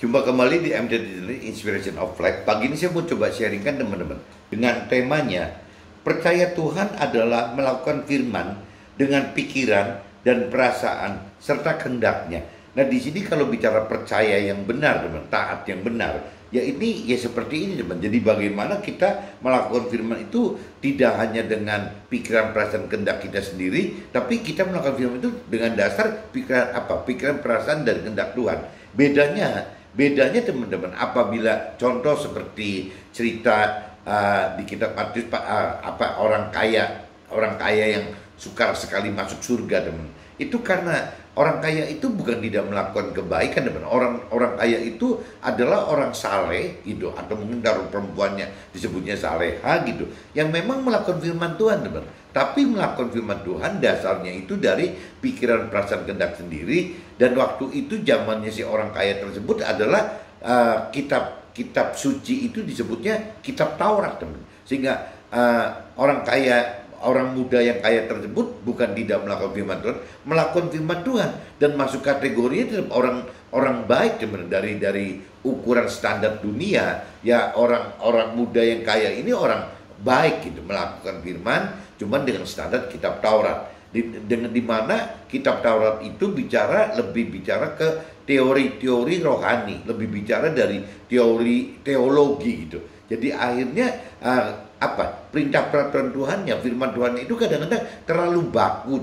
Jumpa kembali di MDD Inspiration of Life. Pagi ini saya mau coba sharingkan teman-teman dengan temanya percaya Tuhan adalah melakukan firman dengan pikiran dan perasaan serta kehendaknya. Nah, di sini kalau bicara percaya yang benar, teman, taat yang benar, ya ini ya seperti ini, teman. Jadi bagaimana kita melakukan firman itu tidak hanya dengan pikiran, perasaan, kehendak kita sendiri, tapi kita melakukan firman itu dengan dasar pikiran apa? Pikiran, perasaan dan kehendak Tuhan. Bedanya teman-teman, apabila contoh seperti cerita di kitab Matius, orang kaya yang sukar sekali masuk surga, teman. Itu karena orang kaya itu bukan tidak melakukan kebaikan, teman. Orang kaya itu adalah orang saleh gitu, atau mungkin kalau perempuannya disebutnya saleha gitu, yang memang melakukan firman Tuhan, teman. Tapi melakukan firman Tuhan dasarnya itu dari pikiran, perasaan, kehendak sendiri. Dan waktu itu zamannya si orang kaya tersebut adalah kitab suci itu disebutnya kitab Taurat, teman. Sehingga orang muda yang kaya tersebut bukan tidak melakukan firman Tuhan, melakukan firman Tuhan dan masuk kategorinya tetap orang baik, teman. Dari ukuran standar dunia, ya orang muda yang kaya ini orang baik gitu, melakukan firman cuman dengan standar kitab Taurat. Di mana kitab Taurat itu lebih bicara ke teori-teori rohani, lebih bicara dari teologi gitu. Jadi akhirnya perintah peraturan Tuhannya, firman Tuhan itu kadang-kadang terlalu baku,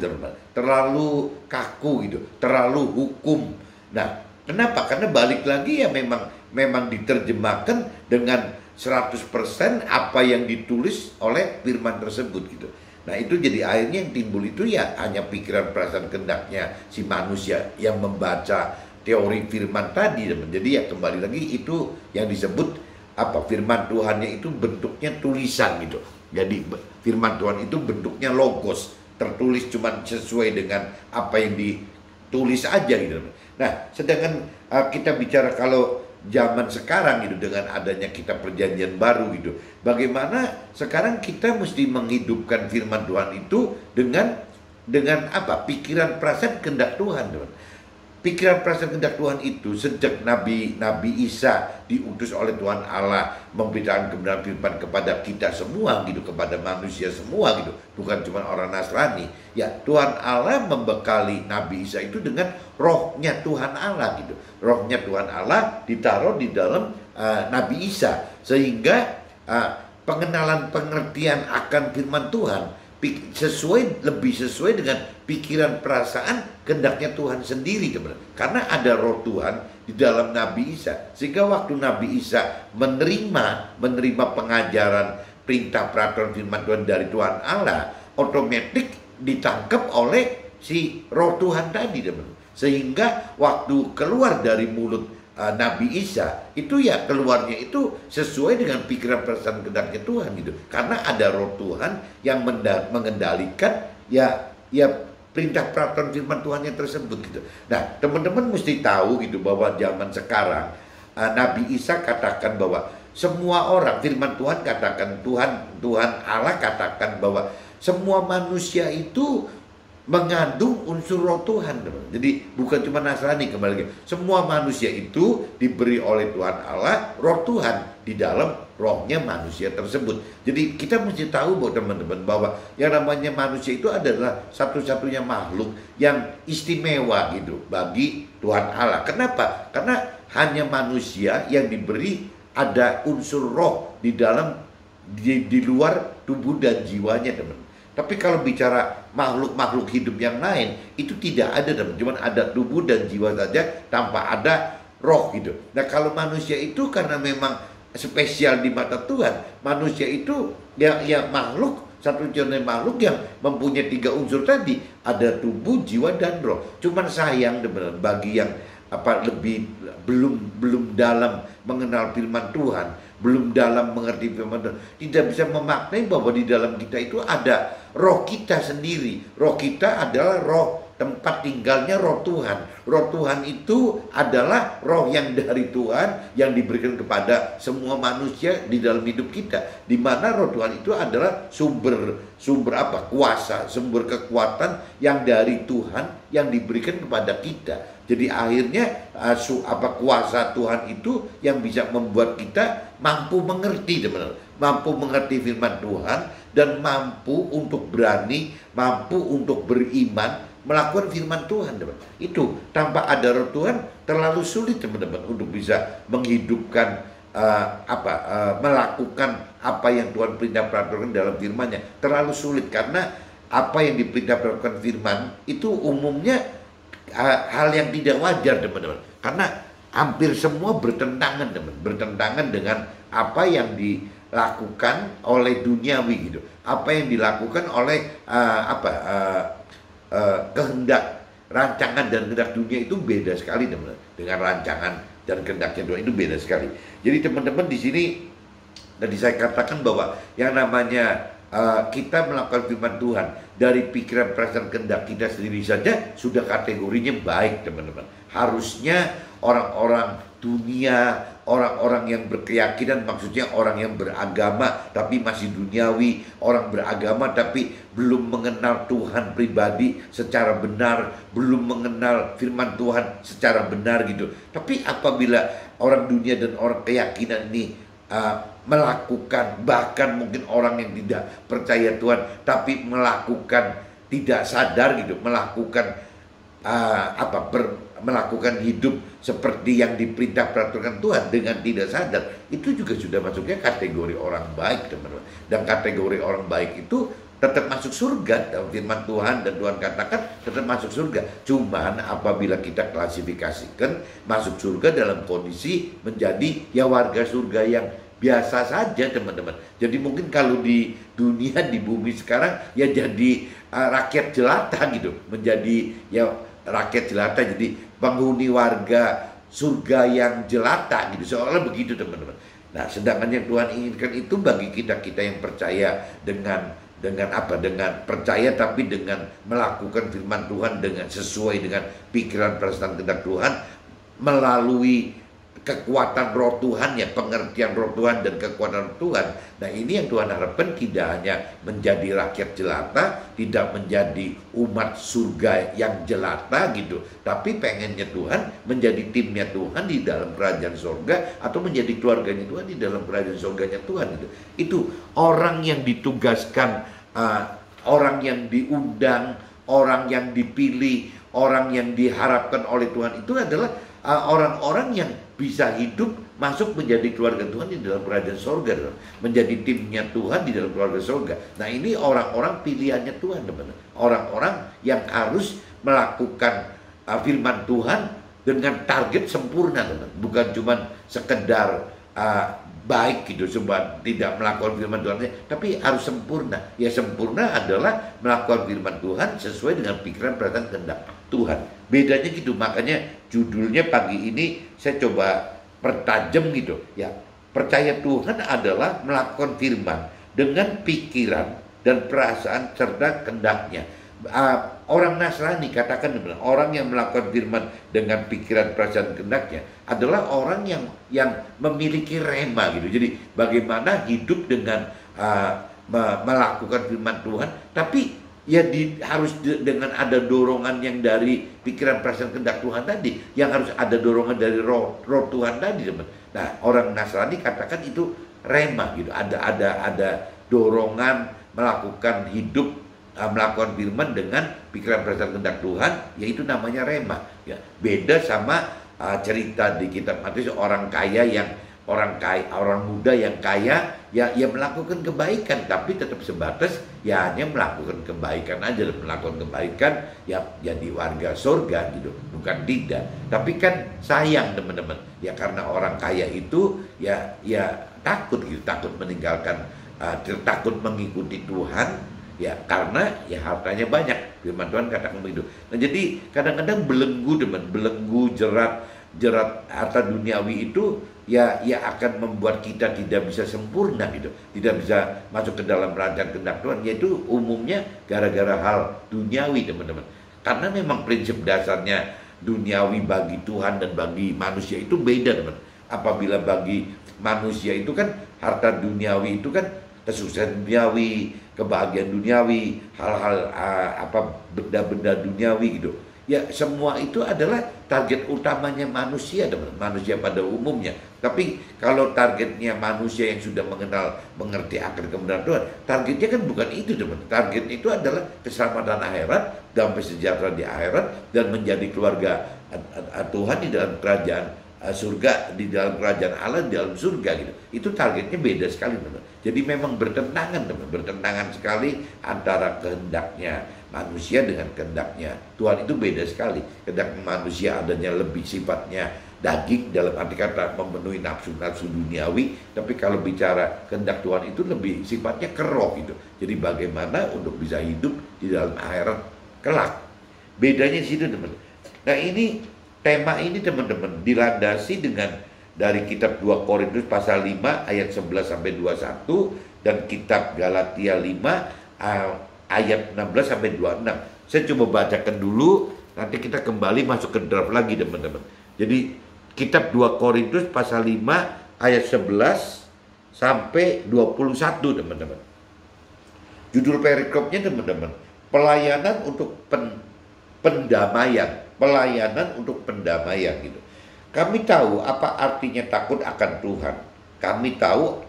terlalu kaku gitu, terlalu hukum. Nah, kenapa? Karena balik lagi ya memang diterjemahkan dengan 100% apa yang ditulis oleh firman tersebut gitu. Nah, itu jadi akhirnya yang timbul itu ya hanya pikiran, perasaan, kehendaknya si manusia yang membaca teori firman tadi, teman. Jadi ya kembali lagi itu yang disebut firman Tuhannya itu bentuknya tulisan gitu. Jadi firman Tuhan itu bentuknya logos, tertulis cuma sesuai dengan apa yang ditulis aja gitu. Nah, sedangkan kita bicara kalau zaman sekarang gitu, dengan adanya kitab perjanjian baru gitu, bagaimana sekarang kita mesti menghidupkan firman Tuhan itu dengan pikiran, perasaan, kehendak Tuhan, teman. Pikiran, perasaan, kehendak Tuhan itu sejak Nabi Isa diutus oleh Tuhan Allah memberitakan kebenaran firman kepada kita semua gitu, kepada manusia semua gitu, bukan cuma orang Nasrani. Ya, Tuhan Allah membekali Nabi Isa itu dengan rohnya Tuhan Allah gitu. Rohnya Tuhan Allah ditaruh di dalam Nabi Isa, sehingga pengenalan, pengertian akan firman Tuhan lebih sesuai dengan pikiran, perasaan, kehendaknya Tuhan sendiri, teman. Karena ada roh Tuhan di dalam Nabi Isa, sehingga waktu Nabi Isa menerima pengajaran, perintah, peraturan firman Tuhan dari Tuhan Allah, otomatis ditangkap oleh si roh Tuhan tadi, teman. Sehingga waktu keluar dari mulut Nabi Isa itu ya keluarnya itu sesuai dengan pikiran, perasaan, kehendaknya Tuhan gitu. Karena ada roh Tuhan yang mengendalikan ya perintah, peraturan firman Tuhannya tersebut gitu. Nah, teman-teman mesti tahu gitu bahwa zaman sekarang Nabi Isa katakan bahwa semua orang, firman Tuhan katakan, Tuhan Allah katakan bahwa semua manusia itu mengandung unsur roh Tuhan, teman. Jadi bukan cuma Nasrani, kembali lagi. Semua manusia itu diberi oleh Tuhan Allah roh Tuhan di dalam rohnya manusia tersebut. Jadi kita mesti tahu bahwa teman-teman, bahwa yang namanya manusia itu adalah satu-satunya makhluk yang istimewa gitu bagi Tuhan Allah. Kenapa? Karena hanya manusia yang diberi ada unsur roh di dalam di luar tubuh dan jiwanya, teman. Tapi kalau bicara makhluk-makhluk hidup yang lain, itu tidak ada, teman. Cuma ada tubuh dan jiwa saja tanpa ada roh gitu. Nah, kalau manusia itu karena memang spesial di mata Tuhan, manusia itu ya makhluk, satu-satunya makhluk yang mempunyai 3 unsur tadi, ada tubuh, jiwa, dan roh. Cuman sayang, teman, bagi yang belum dalam mengenal firman Tuhan, belum dalam mengerti firman Tuhan, tidak bisa memaknai bahwa di dalam kita itu ada roh kita sendiri. Roh kita adalah roh tempat tinggalnya roh Tuhan. Roh Tuhan itu adalah roh yang dari Tuhan yang diberikan kepada semua manusia di dalam hidup kita. Di mana roh Tuhan itu adalah sumber kuasa, sumber kekuatan yang dari Tuhan yang diberikan kepada kita. Jadi akhirnya kuasa Tuhan itu yang bisa membuat kita mampu mengerti, teman-teman, mampu mengerti firman Tuhan dan mampu untuk berani, mampu untuk beriman melakukan firman Tuhan, teman. Itu tanpa ada roh Tuhan terlalu sulit, teman-teman, untuk bisa menghidupkan melakukan apa yang Tuhan perintah peraturan dalam firman-Nya. Terlalu sulit karena apa yang diperintah peraturan firman itu umumnya hal yang tidak wajar, teman-teman. Karena hampir semua bertentangan, teman, bertentangan dengan apa yang dilakukan oleh duniawi gitu. Apa yang dilakukan oleh kehendak, rancangan dan kehendak dunia itu beda sekali, teman-teman, dengan rancangan dan kehendaknya Tuhan, itu beda sekali. Jadi teman-teman, di sini tadi saya katakan bahwa yang namanya kita melakukan firman Tuhan dari pikiran, perasaan, kehendak kita sendiri saja sudah kategorinya baik, teman-teman. Harusnya orang-orang dunia, orang-orang yang berkeyakinan, maksudnya orang yang beragama tapi masih duniawi, orang beragama tapi belum mengenal Tuhan pribadi secara benar, belum mengenal firman Tuhan secara benar gitu. Tapi apabila orang dunia dan orang keyakinan ini melakukan, bahkan mungkin orang yang tidak percaya Tuhan tapi melakukan tidak sadar gitu, melakukan melakukan hidup seperti yang diperintah peraturan Tuhan dengan tidak sadar, itu juga sudah masuknya kategori orang baik, teman-teman. Dan kategori orang baik itu tetap masuk surga dalam firman Tuhan, dan Tuhan katakan tetap masuk surga. Cuman apabila kita klasifikasikan masuk surga dalam kondisi menjadi ya warga surga yang biasa saja, teman-teman. Jadi mungkin kalau di dunia, di bumi sekarang ya jadi rakyat jelata gitu, menjadi ya rakyat jelata, jadi penghuni warga surga yang jelata gitu, seolah begitu, teman-teman. Nah, sedangkan yang Tuhan inginkan itu bagi kita yang percaya dengan percaya tapi dengan melakukan firman Tuhan dengan sesuai dengan pikiran, perasaan, kehendak Tuhan melalui kekuatan roh Tuhan, ya, pengertian roh Tuhan dan kekuatan roh Tuhan. Nah, ini yang Tuhan harapkan, tidak hanya menjadi rakyat jelata, tidak menjadi umat surga yang jelata gitu, tapi pengennya Tuhan menjadi timnya Tuhan di dalam kerajaan surga, atau menjadi keluarganya Tuhan di dalam kerajaan surganya Tuhan gitu. Itu orang yang ditugaskan, orang yang diundang, orang yang dipilih, orang yang diharapkan oleh Tuhan itu adalah orang-orang yang bisa hidup masuk menjadi keluarga Tuhan di dalam kerajaan surga, menjadi timnya Tuhan di dalam keluarga surga. Nah, ini orang-orang pilihannya Tuhan, teman-teman. Orang-orang yang harus melakukan firman Tuhan dengan target sempurna, teman. Bukan cuma sekedar baik gitu, cuma tidak melakukan firman Tuhan, tapi harus sempurna. Ya, sempurna adalah melakukan firman Tuhan sesuai dengan pikiran, perasaan, kehendak Tuhan. Bedanya gitu, makanya judulnya pagi ini saya coba pertajam gitu. Ya, percaya Tuhan adalah melakukan firman dengan pikiran dan perasaan serta kehendaknya. Orang Nasrani, katakan benar, orang yang melakukan firman dengan pikiran, perasaan, kehendaknya adalah orang yang memiliki rema gitu. Jadi bagaimana hidup dengan melakukan firman Tuhan, tapi ya harus dengan ada dorongan yang dari pikiran, perasaan, kehendak Tuhan tadi, yang harus ada dorongan dari roh Tuhan tadi, teman. Nah, orang Nasrani katakan itu rema gitu, ada dorongan melakukan hidup, melakukan firman dengan pikiran, perasaan, kehendak Tuhan, yaitu namanya rema. Ya, beda sama cerita di kitab Matius, orang muda yang kaya, ya melakukan kebaikan, tapi tetap sebatas ya hanya melakukan kebaikan aja, melakukan kebaikan ya jadi warga surga gitu, bukan tidak. Tapi kan sayang, teman-teman, ya karena orang kaya itu ya takut gitu, takut meninggalkan, takut mengikuti Tuhan, ya karena ya hartanya banyak. Firman Tuhan katakan begitu. Nah, jadi kadang-kadang belenggu jerat harta duniawi itu ya akan membuat kita tidak bisa sempurna gitu, tidak bisa masuk ke dalam rancangan kehendak Tuhan, yaitu umumnya gara-gara hal duniawi, teman-teman. Karena memang prinsip dasarnya duniawi bagi Tuhan dan bagi manusia itu beda, teman. Apabila bagi manusia itu kan harta duniawi itu kan kesuksesan duniawi, kebahagiaan duniawi, hal-hal benda-benda duniawi gitu. Ya semua itu adalah target utamanya manusia, teman, manusia pada umumnya. Tapi kalau targetnya manusia yang sudah mengerti akan kebenaran Tuhan, targetnya kan bukan itu, teman. Targetnya itu adalah keselamatan akhirat, damai sejahtera di akhirat, dan menjadi keluarga Tuhan di dalam kerajaan surga, di dalam kerajaan Allah, di dalam surga gitu. Itu targetnya beda sekali, teman. Jadi memang bertentangan, teman, bertentangan sekali antara kehendaknya manusia dengan kehendaknya Tuhan. Itu beda sekali. Kehendak manusia adanya lebih sifatnya daging, dalam arti kata memenuhi nafsu-nafsu duniawi. Tapi kalau bicara kehendak Tuhan itu lebih sifatnya ke roh gitu. Jadi bagaimana untuk bisa hidup di dalam akhirat kelak. Bedanya di situ, teman. Nah, ini tema ini, teman-teman, dilandasi dengan dari kitab 2 Korintus pasal 5 ayat 11 sampai 21 dan kitab Galatia 5 ayat 16 sampai 26. Saya coba bacakan dulu, nanti kita kembali masuk ke draft lagi, teman-teman. Jadi kitab 2 Korintus pasal 5 ayat 11 sampai 21, teman-teman. Judul perikopnya, teman-teman, pelayanan untuk pendamaian, pelayanan untuk pendamaian gitu. Kami tahu apa artinya takut akan Tuhan. Kami tahu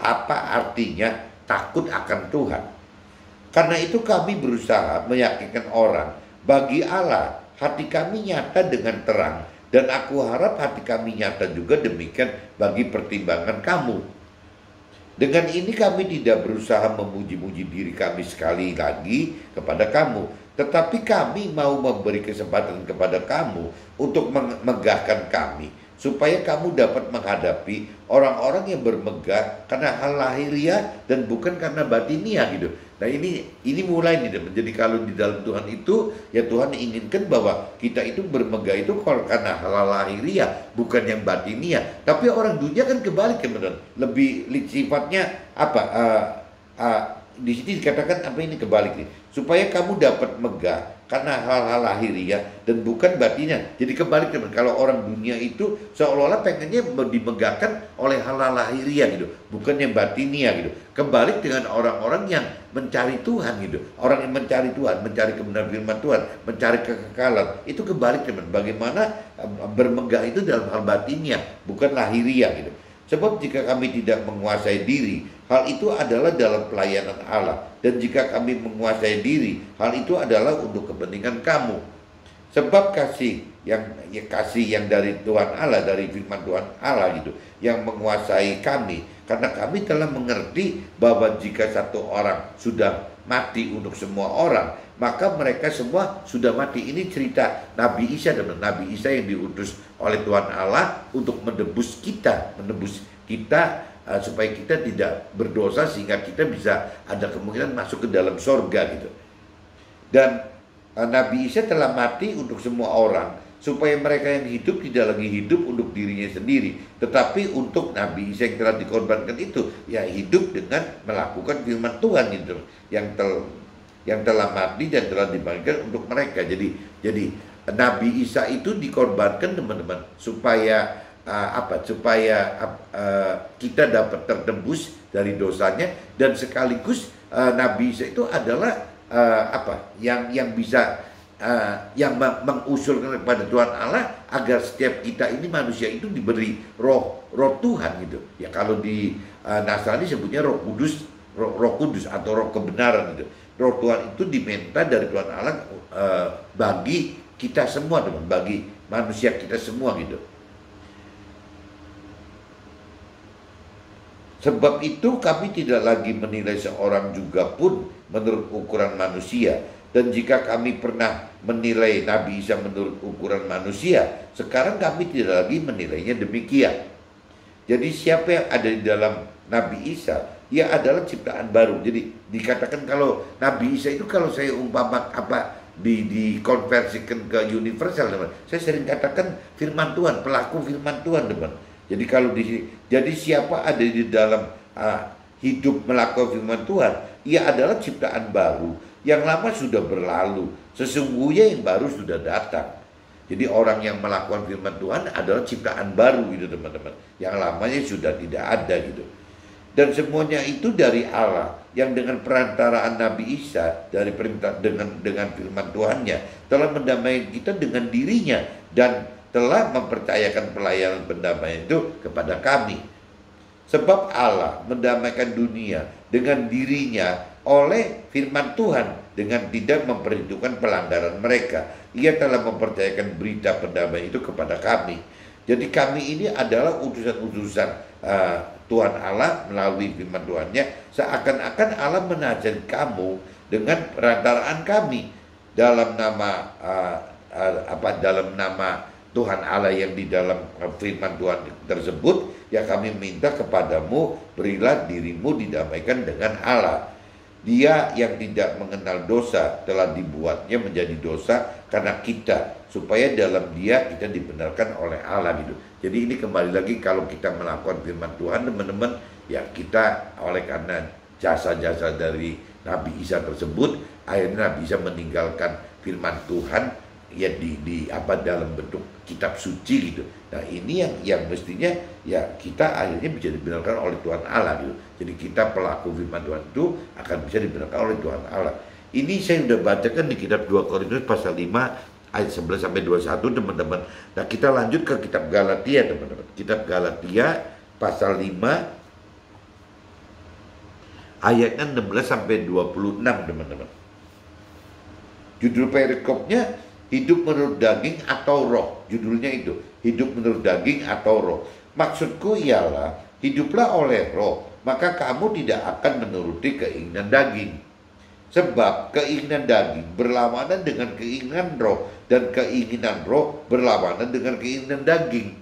apa artinya takut akan Tuhan. Karena itu kami berusaha meyakinkan orang, bagi Allah hati kami nyata dengan terang, dan aku harap hati kami nyata juga demikian bagi pertimbangan kamu. Dengan ini kami tidak berusaha memuji-muji diri kami sekali lagi kepada kamu, tetapi kami mau memberi kesempatan kepada kamu untuk megahkan kami, supaya kamu dapat menghadapi orang-orang yang bermegah karena hal lahiriah dan bukan karena batiniah gitu. Nah, ini mulai nih, teman. Jadi kalau di dalam Tuhan itu, ya Tuhan inginkan bahwa kita itu bermegah itu karena hal lahiriah, bukan yang batiniah. Tapi orang dunia kan kebalik, teman. Lebih sifatnya apa? Di sini dikatakan apa ini kebalik nih, supaya kamu dapat megah karena hal-hal lahiriah dan bukan batinnya. Jadi kebalik, teman. Kalau orang dunia itu seolah-olah pengennya dimegahkan oleh hal-hal lahiriah gitu, bukan yang batinnya gitu. Kebalik dengan orang-orang yang mencari Tuhan gitu. Orang yang mencari Tuhan, mencari kebenaran firman Tuhan, mencari kekekalan, itu kebalik, teman. Bagaimana bermegah itu dalam hal batinnya, bukan lahiriah gitu. Sebab jika kami tidak menguasai diri, hal itu adalah dalam pelayanan Allah. Dan jika kami menguasai diri, hal itu adalah untuk kepentingan kamu. Sebab kasih yang dari Tuhan Allah, dari firman Tuhan Allah gitu, yang menguasai kami. Karena kami telah mengerti bahwa jika satu orang sudah mati untuk semua orang, maka mereka semua sudah mati. Ini cerita Nabi Isa, dan Nabi Isa yang diutus oleh Tuhan Allah untuk menebus kita supaya kita tidak berdosa, sehingga kita bisa ada kemungkinan masuk ke dalam sorga gitu. Dan Nabi Isa telah mati untuk semua orang, supaya mereka yang hidup tidak lagi hidup untuk dirinya sendiri, tetapi untuk Nabi Isa yang telah dikorbankan itu, ya hidup dengan melakukan firman Tuhan gitu, yang telah mati dan telah dibangkitkan untuk mereka. Jadi Nabi Isa itu dikorbankan, teman-teman, supaya kita dapat tertembus dari dosanya, dan sekaligus Nabi Isa itu adalah yang bisa mengusulkan kepada Tuhan Allah agar setiap kita ini manusia itu diberi roh Tuhan gitu. Ya kalau di Nasrani sebutnya Roh Kudus atau Roh kebenaran gitu. Roh Tuhan itu diminta dari Tuhan Allah bagi kita semua, teman, bagi manusia kita semua gitu. Sebab itu kami tidak lagi menilai seorang juga pun menurut ukuran manusia. Dan jika kami pernah menilai Nabi Isa menurut ukuran manusia, sekarang kami tidak lagi menilainya demikian. Jadi siapa yang ada di dalam Nabi Isa, ia adalah ciptaan baru. Jadi dikatakan kalau Nabi Isa itu, kalau saya umpama dikonversikan ke universal, teman, saya sering katakan firman Tuhan, pelaku firman Tuhan, teman. Jadi siapa ada di dalam hidup melakukan firman Tuhan, ia adalah ciptaan baru. Yang lama sudah berlalu, sesungguhnya yang baru sudah datang. Jadi orang yang melakukan firman Tuhan adalah ciptaan baru gitu, teman-teman. Yang lamanya sudah tidak ada gitu. Dan semuanya itu dari Allah yang dengan perantaraan Nabi Isa dari perintah dengan firman Tuhannya telah mendamaikan kita dengan dirinya dan telah mempercayakan pelayanan pendamaian itu kepada kami. Sebab Allah mendamaikan dunia dengan dirinya oleh firman Tuhan dengan tidak memperhitungkan pelanggaran mereka. Ia telah mempercayakan berita pendamaian itu kepada kami. Jadi kami ini adalah utusan-utusan Tuhan Allah melalui firman Tuhannya, seakan-akan Allah menajari kamu dengan perantaraan kami dalam nama dalam nama Tuhan Allah yang di dalam firman Tuhan tersebut. Ya kami minta kepadamu, berilah dirimu didamaikan dengan Allah. Dia yang tidak mengenal dosa telah dibuatnya menjadi dosa karena kita, supaya dalam dia kita dibenarkan oleh Allah gitu. Jadi ini kembali lagi, kalau kita melakukan firman Tuhan teman-teman, ya kita oleh karena jasa-jasa dari Nabi Isa tersebut, akhirnya Nabi Isa meninggalkan firman Tuhan ya dalam bentuk kitab suci gitu. Nah ini yang mestinya ya kita akhirnya bisa dibenarkan oleh Tuhan Allah gitu. Jadi kita pelaku firman Tuhan itu akan bisa dibenarkan oleh Tuhan Allah. Ini saya sudah bacakan di kitab 2 Korintus pasal 5 ayat 11 sampai 21 teman-teman. Nah kita lanjut ke kitab Galatia teman-teman. Kitab Galatia pasal 5 ayatnya 16 sampai 26 teman-teman. Judul perikopnya hidup menurut daging atau roh. Judulnya itu, hidup menurut daging atau roh. Maksudku ialah, hiduplah oleh roh, maka kamu tidak akan menuruti keinginan daging. Sebab keinginan daging berlawanan dengan keinginan roh, dan keinginan roh berlawanan dengan keinginan daging.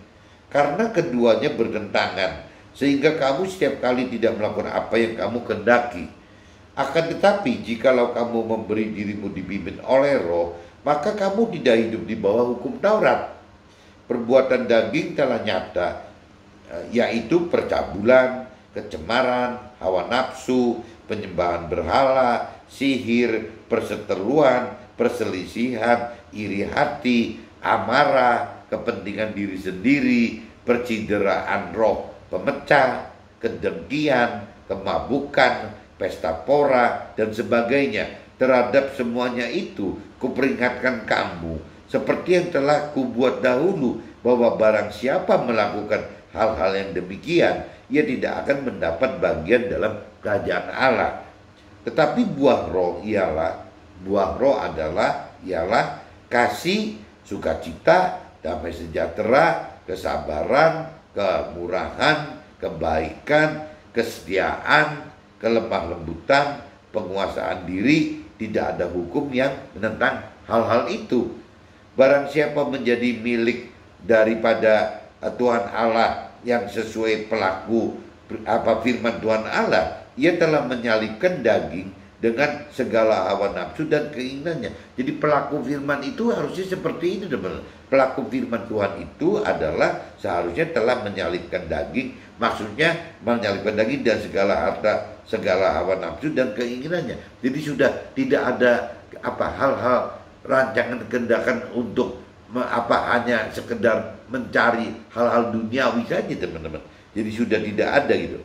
Karena keduanya bertentangan, sehingga kamu setiap kali tidak melakukan apa yang kamu kehendaki. Akan tetapi, jikalau kamu memberi dirimu dipimpin oleh roh, maka kamu tidak hidup di bawah hukum Taurat. Perbuatan daging telah nyata, yaitu percabulan, kecemaran, hawa nafsu, penyembahan berhala, sihir, perseteruan, perselisihan, iri hati, amarah, kepentingan diri sendiri, percideraan roh, pemecah, kedengkian, kemabukan, pesta pora, dan sebagainya. Terhadap semuanya itu kuperingatkan kamu, seperti yang telah kubuat dahulu, bahwa barang siapa melakukan hal-hal yang demikian, ia tidak akan mendapat bagian dalam kerajaan Allah. Tetapi buah roh ialah kasih, sukacita, damai sejahtera, kesabaran, kemurahan, kebaikan, kesetiaan, kelemah lembutan, penguasaan diri. Tidak ada hukum yang menentang hal-hal itu. Barang siapa menjadi milik daripada Tuhan Allah yang sesuai pelaku firman Tuhan Allah, ia telah menyalibkan daging dengan segala hawa nafsu dan keinginannya. Jadi pelaku firman itu harusnya seperti ini teman. Pelaku firman Tuhan itu adalah seharusnya telah menyalibkan daging, maksudnya menyalibkan daging dan segala hawa nafsu dan keinginannya. Jadi sudah tidak ada hal-hal rancangan kehendakan untuk hanya sekedar mencari hal-hal duniawi saja teman-teman. Jadi sudah tidak ada gitu.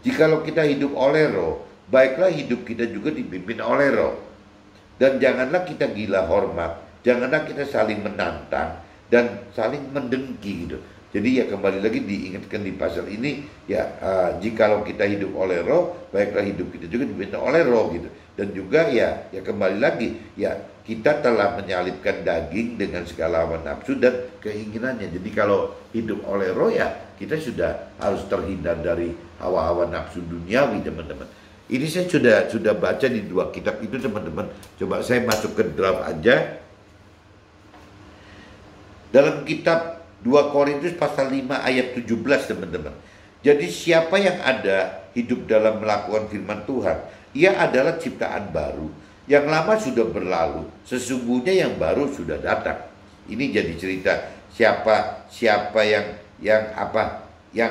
Jikalau kita hidup oleh roh, baiklah hidup kita juga dipimpin oleh roh. Dan janganlah kita gila hormat, janganlah kita saling menantang dan saling mendengki gitu. Jadi ya kembali lagi diingatkan di pasal ini ya, jikalau kita hidup oleh roh, baiklah hidup kita juga dipimpin oleh roh gitu. Dan juga ya kembali lagi ya, kita telah menyalibkan daging dengan segala hawa nafsu dan keinginannya. Jadi kalau hidup oleh roh ya kita sudah harus terhindar dari hawa-hawa nafsu duniawi teman-teman. Ini saya sudah baca di 2 kitab itu teman-teman. Coba saya masuk ke draft aja. Dalam kitab 2 Korintus pasal 5 ayat 17 teman-teman. Jadi siapa yang ada hidup dalam melakukan firman Tuhan, ia adalah ciptaan baru. Yang lama sudah berlalu, sesungguhnya yang baru sudah datang. Ini jadi cerita siapa yang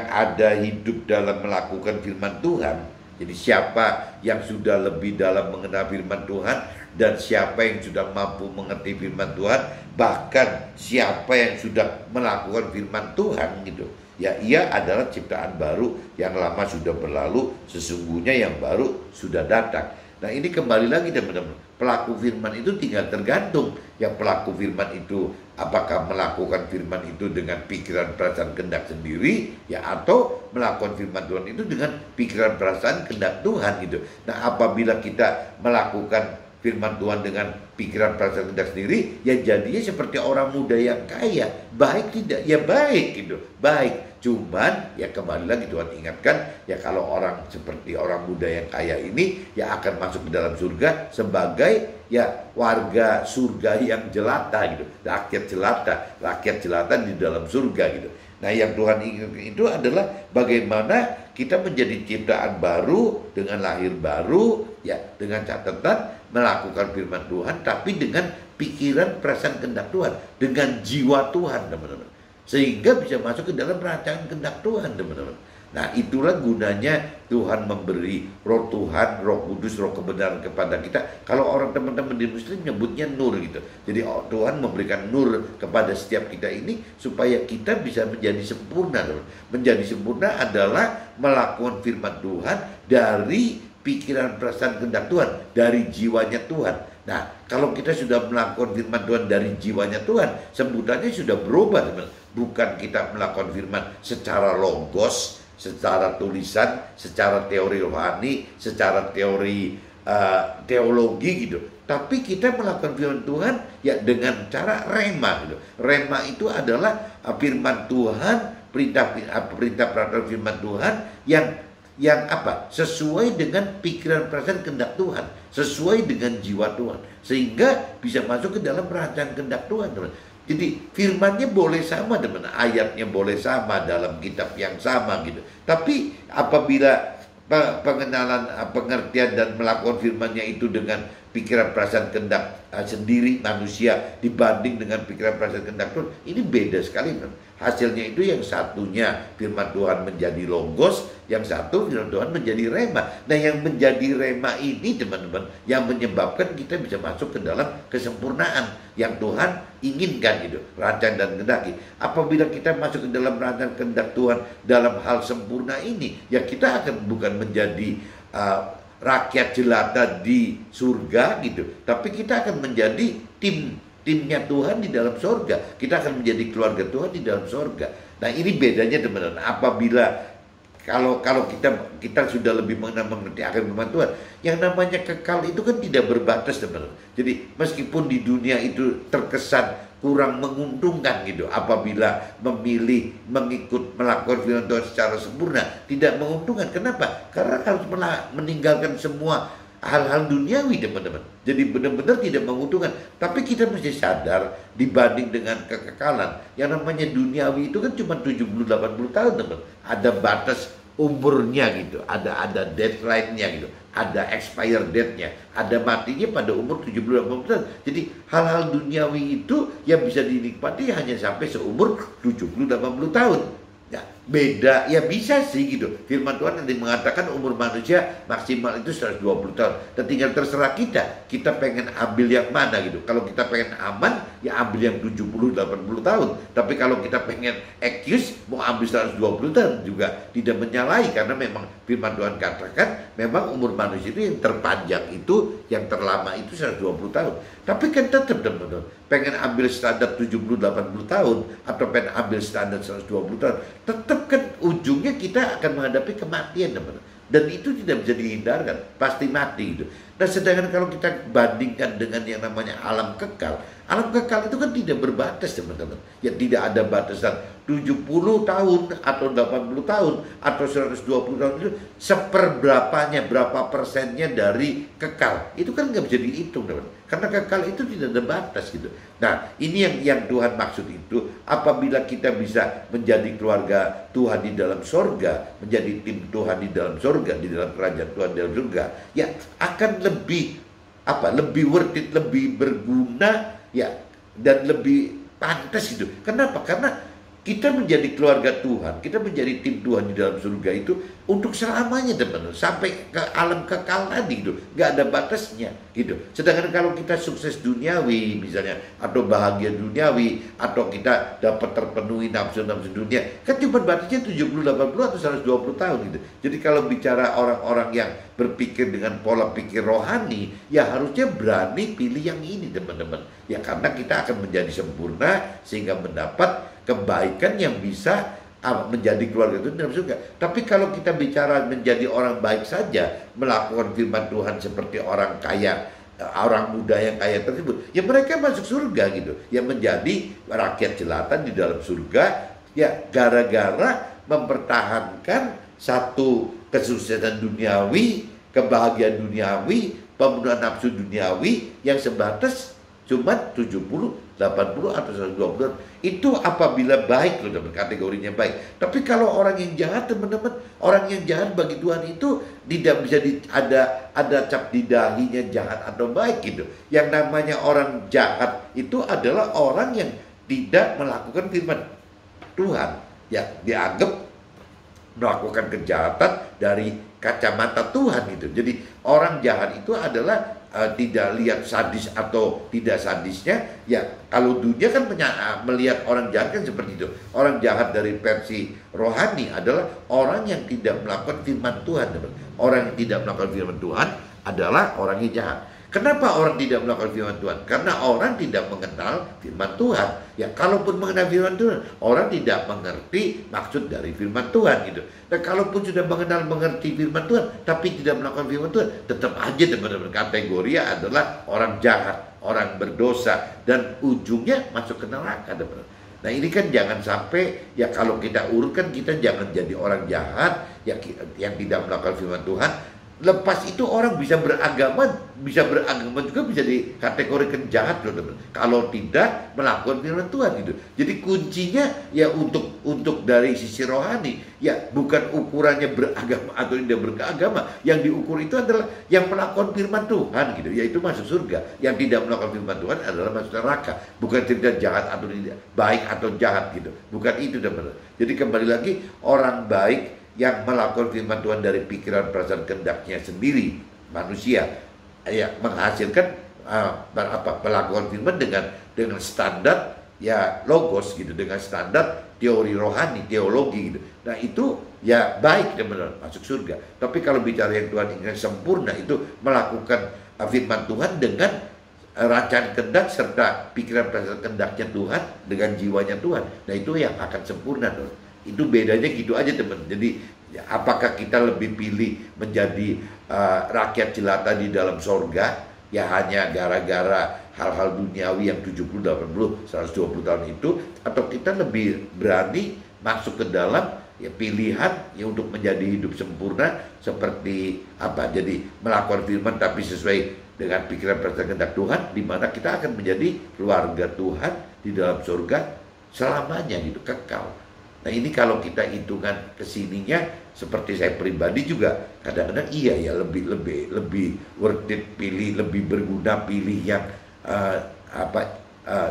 ada hidup dalam melakukan firman Tuhan. Jadi siapa yang sudah lebih dalam mengenal firman Tuhan, dan siapa yang sudah mampu mengerti firman Tuhan, bahkan siapa yang sudah melakukan firman Tuhan gitu, ya ia adalah ciptaan baru, yang lama sudah berlalu, sesungguhnya yang baru sudah datang. Nah ini kembali lagi teman-teman, pelaku firman itu tinggal tergantung. Yang pelaku firman itu apakah melakukan firman itu dengan pikiran, perasaan, kehendak sendiri, ya atau melakukan firman Tuhan itu dengan pikiran, perasaan, kehendak Tuhan gitu. Nah apabila kita melakukan firman Tuhan dengan pikiran, perasaan, kehendak sendiri, ya jadinya seperti orang muda yang kaya. Baik tidak? Ya baik gitu, baik. Cuman ya kembali lagi Tuhan ingatkan, ya kalau orang seperti orang muda yang kaya ini ya akan masuk ke dalam surga sebagai ya warga surga yang jelata gitu, rakyat jelata di dalam surga gitu. Nah yang Tuhan inginkan itu adalah bagaimana kita menjadi ciptaan baru dengan lahir baru, ya dengan catatan melakukan firman Tuhan tapi dengan pikiran, perasaan, kehendak Tuhan, dengan jiwa Tuhan teman-teman, sehingga bisa masuk ke dalam rancangan kehendak Tuhan teman-teman. Nah itulah gunanya Tuhan memberi roh Tuhan, roh kudus, roh kebenaran kepada kita. Kalau orang teman-teman di Muslim nyebutnya nur gitu. Jadi Tuhan memberikan nur kepada setiap kita ini supaya kita bisa menjadi sempurna teman. Menjadi sempurna adalah melakukan firman Tuhan dari pikiran, perasaan, kehendak Tuhan, dari jiwanya Tuhan. Nah, kalau kita sudah melakukan firman Tuhan dari jiwanya Tuhan, sebutannya sudah berubah teman. Bukan kita melakukan firman secara logos, secara tulisan, secara teori rohani, secara teori teologi gitu. Tapi kita melakukan firman Tuhan ya dengan cara rema gitu. Rema itu adalah firman Tuhan, perintah firman Tuhan yang apa? Sesuai dengan pikiran, perasaan, kehendak Tuhan, sesuai dengan jiwa Tuhan, sehingga bisa masuk ke dalam rancangan kehendak Tuhan teman. Jadi firmannya boleh sama teman, ayatnya boleh sama dalam kitab yang sama gitu. Tapi apabila pengenalan, pengertian dan melakukan firmannya itu dengan pikiran, perasaan, kehendak sendiri manusia dibanding dengan pikiran, perasaan, kehendak Tuhan, ini beda sekali teman. Hasilnya itu yang satunya firman Tuhan menjadi logos, yang satu firman Tuhan menjadi rema. Nah yang menjadi rema ini teman-teman yang menyebabkan kita bisa masuk ke dalam kesempurnaan yang Tuhan inginkan gitu, rancangan dan kehendaki. Apabila kita masuk ke dalam rancangan kehendak Tuhan dalam hal sempurna ini, ya kita akan bukan menjadi rakyat jelata di surga gitu, tapi kita akan menjadi timnya Tuhan di dalam sorga. Kita akan menjadi keluarga Tuhan di dalam sorga. Nah ini bedanya teman-teman. Apabila kalau kita sudah lebih mengerti akan firman Tuhan, yang namanya kekal itu kan tidak berbatas teman-teman. Jadi meskipun di dunia itu terkesan kurang menguntungkan gitu, apabila memilih melakukan firman Tuhan secara sempurna, tidak menguntungkan. Kenapa? Karena harus meninggalkan semua hal-hal duniawi teman-teman. Jadi benar-benar tidak menguntungkan. Tapi kita mesti sadar dibanding dengan kekekalan, yang namanya duniawi itu kan cuma 70-80 tahun teman. Ada batas umurnya gitu, ada deadline-nya gitu, ada expire date-nya, ada matinya pada umur 70-80 tahun. Jadi hal-hal duniawi itu yang bisa dinikmati hanya sampai seumur 70-80 tahun. Ya, beda, ya bisa sih gitu. Firman Tuhan nanti mengatakan umur manusia maksimal itu 120 tahun. Dan tinggal terserah kita pengen ambil yang mana gitu. Kalau kita pengen aman, ya ambil yang 70-80 tahun. Tapi kalau kita pengen excuse, mau ambil 120 tahun juga tidak menyalahi. Karena memang firman Tuhan katakan, memang umur manusia itu yang terpanjang itu, yang terlama itu 120 tahun. Tapi kan tetap teman-teman, pengen ambil standar 70-80 tahun atau pengen ambil standar 120 tahun, tetap kan ujungnya kita akan menghadapi kematian teman-teman. Dan itu tidak bisa dihindarkan, pasti mati gitu. Nah sedangkan kalau kita bandingkan dengan yang namanya alam kekal itu kan tidak berbatas teman-teman. Ya tidak ada batasan 70 tahun atau 80 tahun atau 120 tahun, itu seperberapanya, berapa persennya dari kekal. Itu kan nggak bisa dihitung teman-teman. Karena kekal itu tidak ada batas gitu. Nah ini yang Tuhan maksud itu, apabila kita bisa menjadi keluarga Tuhan di dalam sorga, menjadi tim Tuhan di dalam sorga, di dalam kerajaan Tuhan di dalam surga, ya akan lebih worth it, lebih berguna ya, dan lebih pantas gitu. Kenapa? Karena kita menjadi keluarga Tuhan, kita menjadi tim Tuhan di dalam surga itu untuk selamanya teman-teman, sampai ke alam kekal tadi gitu, nggak ada batasnya gitu. Sedangkan kalau kita sukses duniawi misalnya, atau bahagia duniawi, atau kita dapat terpenuhi nafsu-nafsu dunia, kan cuma batasnya 70, 80 atau 120 tahun gitu. Jadi kalau bicara orang-orang yang berpikir dengan pola pikir rohani, ya harusnya berani pilih yang ini teman-teman. Ya karena kita akan menjadi sempurna sehingga mendapat kebaikan yang bisa menjadi keluarga itu dalam surga. Tapi kalau kita bicara menjadi orang baik saja, melakukan firman Tuhan seperti orang kaya, orang muda yang kaya tersebut, ya mereka masuk surga gitu. Ya menjadi rakyat jelata di dalam surga, ya gara-gara mempertahankan satu kesuksesan duniawi, kebahagiaan duniawi, pemenuhan nafsu duniawi yang sebatas cuma 70, 80 atau 120. Itu apabila baik loh teman, kategorinya baik. Tapi kalau orang yang jahat teman-teman, orang yang jahat bagi Tuhan itu tidak bisa ada cap di dahinya jahat atau baik gitu. Yang namanya orang jahat itu adalah orang yang tidak melakukan firman Tuhan, ya dianggap melakukan kejahatan dari kacamata Tuhan gitu. Jadi orang jahat itu adalah tidak lihat sadis atau tidak sadisnya. Ya kalau dunia kan melihat orang jahat kan seperti itu. Orang jahat dari versi rohani adalah orang yang tidak melakukan firman Tuhan. Orang yang tidak melakukan firman Tuhan adalah orang yang jahat. Kenapa orang tidak melakukan firman Tuhan? Karena orang tidak mengenal firman Tuhan. Ya kalaupun mengenal firman Tuhan, orang tidak mengerti maksud dari firman Tuhan gitu. Dan kalaupun sudah mengerti firman Tuhan, tapi tidak melakukan firman Tuhan, tetap aja teman-teman kategori adalah orang jahat, orang berdosa, dan ujungnya masuk ke neraka teman-teman. Nah ini kan jangan sampai, ya kalau kita urutkan, kita jangan jadi orang jahat yang tidak melakukan firman Tuhan. Lepas itu orang bisa beragama juga bisa dikategorikan jahat loh teman. Kalau tidak melakukan firman Tuhan gitu. Jadi kuncinya ya untuk dari sisi rohani, ya bukan ukurannya beragama atau tidak beragama. Yang diukur itu adalah yang melakukan firman Tuhan gitu, yaitu masuk surga. Yang tidak melakukan firman Tuhan adalah masuk neraka. Bukan tidak jahat atau tidak baik atau jahat gitu. Bukan itu teman. Jadi kembali lagi, orang baik yang melakukan firman Tuhan dari pikiran, perasaan, kehendaknya sendiri, manusia, ya menghasilkan melakukan firman dengan standar ya logos gitu, dengan standar teori rohani, teologi gitu. Nah itu ya baik teman-teman, masuk surga. Tapi kalau bicara yang Tuhan ingin sempurna, itu melakukan firman Tuhan dengan rancangan kehendak serta pikiran, perasaan, kehendaknya Tuhan dengan jiwanya Tuhan. Nah itu yang akan sempurna tuh. Itu bedanya gitu aja teman. Jadi ya, apakah kita lebih pilih menjadi rakyat jelata di dalam sorga ya hanya gara-gara hal-hal duniawi yang 70, 80, 120 tahun itu, atau kita lebih berani masuk ke dalam ya pilihan ya untuk menjadi hidup sempurna seperti apa? Jadi melakukan firman tapi sesuai dengan pikiran, perasaan, kehendak Tuhan, di mana kita akan menjadi keluarga Tuhan di dalam surga selamanya gitu, kekal. Nah ini kalau kita hitungan kesininya, seperti saya pribadi juga kadang-kadang iya ya lebih worth it pilih, lebih berguna pilih yang